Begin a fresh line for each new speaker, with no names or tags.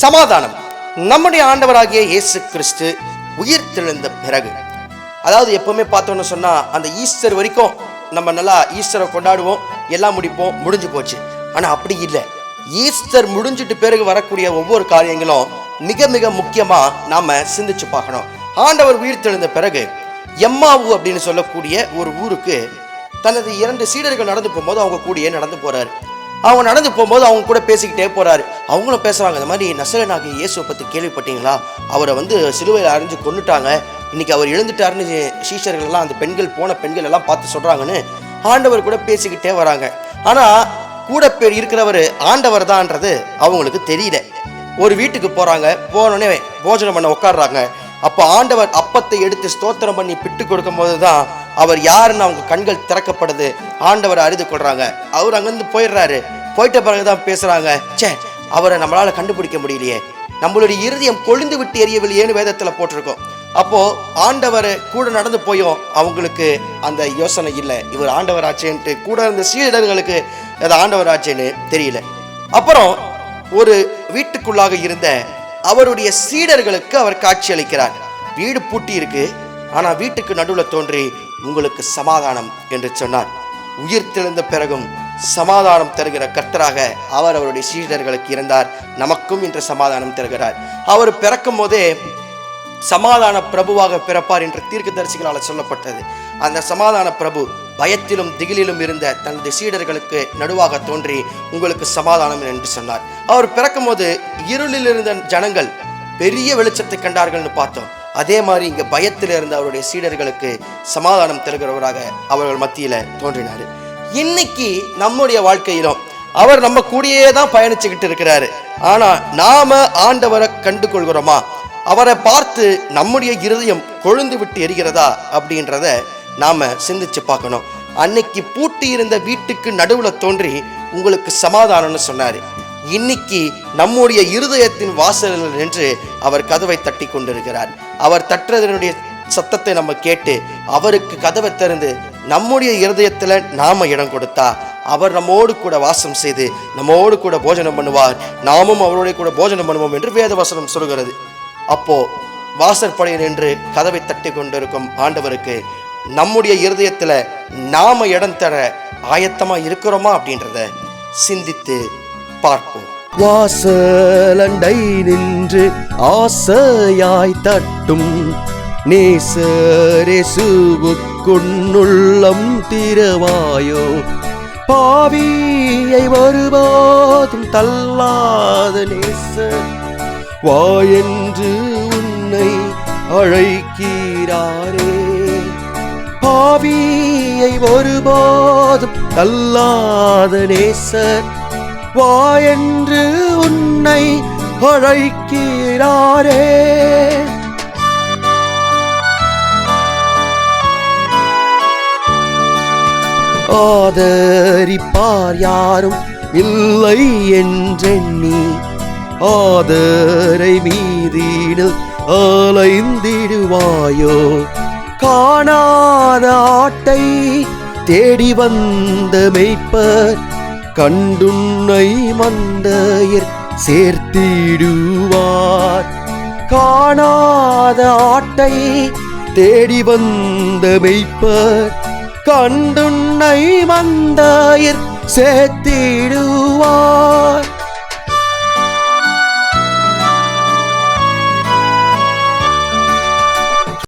சமாதானம். நம்முடைய ஆண்டவராகிய இயேசு கிறிஸ்து உயிர் தெழுந்த பிறகு, அதாவது எப்பவுமே பார்த்தோன்னு சொன்னா அந்த ஈஸ்டர் வரைக்கும் நம்ம நல்லா ஈஸ்டரை கொண்டாடுவோம், எல்லாம் முடிப்போம், முடிஞ்சு போச்சு. ஆனா அப்படி இல்லை. ஈஸ்டர் முடிஞ்சிட்டு பிறகு வரக்கூடிய ஒவ்வொரு காரியங்களும் மிக மிக முக்கியமா நாம சிந்திச்சு பார்க்கணும். ஆண்டவர் உயிர் தெழுந்த பிறகு எம்மாவு அப்படின்னு சொல்லக்கூடிய ஒரு ஊருக்கு தனது 2 சீடர்கள் நடந்து போகும்போது அவங்க கூடயே நடந்து போறாரு. அவங்க நடந்து போகும்போது அவங்க கூட பேசிக்கிட்டே போறாரு. அவங்களும் பேசுறாங்க, இந்த மாதிரி நசரேயனாகிய இயேசுவை பற்றி கேள்விப்பட்டீங்களா? அவரை சிலுவையில் அரைஞ்சு கொன்னுட்டாங்க, இன்னைக்கு அவர் எழுந்துட்டாருன்னு சீஷர்கள் எல்லாம், அந்த போன பெண்கள் எல்லாம் பார்த்து சொல்றாங்கன்னு ஆண்டவர் கூட பேசிக்கிட்டே வராங்க. ஆனா கூட பேர் இருக்கிறவர் ஆண்டவர் தான்ன்றது அவங்களுக்கு தெரியல. ஒரு வீட்டுக்கு போறாங்க, போனோடனே போஜனம் பண்ண உட்காடுறாங்க. அப்போ ஆண்டவர் அப்பத்தை எடுத்து ஸ்தோத்திரம் பண்ணி பிட்டு கொடுக்கும் போதுதான் அவர் யாருன்னு அவங்க கண்கள் திறக்கப்படுது. ஆண்டவரை அறிந்து கொள்றாங்க. அவர் அங்கிருந்து போயிடுறாரு. போயிட்ட பிறகுதான் பேசுறாங்க, சே, அவரை நம்மளால கண்டுபிடிக்க முடியலையே, நம்மளுடைய இருதயம் கொழுந்து விட்டு எரியவில்லையேன்னு வேதத்துல போட்டிருக்கோம். அப்போ ஆண்டவர் கூட நடந்து போயும் அவங்களுக்கு அந்த யோசனை இல்லை, இவர் ஆண்டவர் ஆச்சேன்ட்டு. கூட இருந்த சீடர்களுக்கு அது ஆண்டவர் ஆச்சேன்னு தெரியல. அப்புறம் ஒரு வீட்டுக்குள்ளாக இருந்த அவருடைய சீடர்களுக்கு அவர் காட்சி அளிக்கிறார். வீடு பூட்டி இருக்கு, ஆனா வீட்டுக்கு நடுவில் தோன்றி உங்களுக்கு சமாதானம் என்று சொன்னார். உயிர் தெழுந்த பிறகும் சமாதானம் தருகிற கர்த்தராக அவர் அவருடைய சீடர்களுக்கு இருந்தார். நமக்கும் இன்று சமாதானம் தருகிறார். அவர் பிறக்கும் போதே சமாதான பிரபுவாக பிறப்பார் என்று தீர்க்கதரிசிகளால் சொல்லப்பட்டது. அந்த சமாதான பிரபு பயத்திலும் திகிலிலும் இருந்த தனது சீடர்களுக்கு நடுவாக தோன்றி உங்களுக்கு சமாதானம் என்று சொன்னார். அவர் பிறக்கும் போது இருளில் இருந்த ஜனங்கள் பெரிய வெளிச்சத்தை கண்டார்கள்னு பார்த்தோம். அதே மாதிரி இங்க பயத்தில் இருந்த அவருடைய சீடர்களுக்கு சமாதானம் தருகிறவராக அவர்கள் மத்தியில தோன்றினார். இன்னைக்கு நம்முடைய வாழ்க்கையிலும் அவர் நம்ம கூடயே தான் பயணிச்சுக்கிட்டு இருக்கிறாரு. ஆனா நாம ஆண்டவரை கண்டு கொள்கிறோமா? அவரை பார்த்து நம்முடைய இருதயம் கொழுந்து விட்டு எரிகிறதா அப்படின்றத நாம சிந்திச்சு பார்க்கணும். அன்னைக்கு பூட்டி இருந்த வீட்டுக்கு நடுவுல தோன்றி உங்களுக்கு சமாதானம்னு சொன்னாரு. இன்னைக்கு நம்முடைய இருதயத்தின் வாசலில் நின்று அவர் கதவை தட்டி கொண்டிருக்கிறார். அவர் தட்டுறதனுடைய சத்தத்தை நம்ம கேட்டு அவருக்கு கதவை திறந்து நம்முடைய இருதயத்துல நாம இடம் கொடுத்தா அவர் நம்மோடு கூட வாசம் செய்து நம்மோடு கூட போஜனம் பண்ணுவார். நாமும் அவருடைய கூட போஜனம் பண்ணுவோம் என்று வேத வசனம் சொல்கிறது. அப்போ வாசற்படையில் நின்று கதவை தட்டி கொண்டிருக்கும் ஆண்டவருக்கு நம்முடைய இருதயத்துல நாம இடம் தர ஆயத்தமா இருக்கிறோமா அப்படின்றத சிந்தித்து பார்ப்போம். வாசலண்டை நின்று ஆசையாய் தட்டும் நேசரேசுவுக்குள்ளுள்ளம் திறவாயோ, பாவியை ஒருபோதும் தள்ளாத நேசர் வாயென்று உன்னை அழைக்கிறாரே, பாவியை ஒருபோதும் தள்ளாத நேசர் வாயென்று உன்னை அழைக்கிறாரே. ஆதரிப்பார் யாரும் இல்லை என்றெண்ணி ஆதரை மீதினில் அலைந்திடுவாயோ, காணாத ஆட்டை தேடி வந்த மேய்ப்பர் கண்டுன்னை மந்தையர் சேர்த்திடுவார். காணாத ஆட்டை தேடி வந்த மேய்ப்பர் கண்டுன்னை மந்தையர் சேர்த்திடுவார்.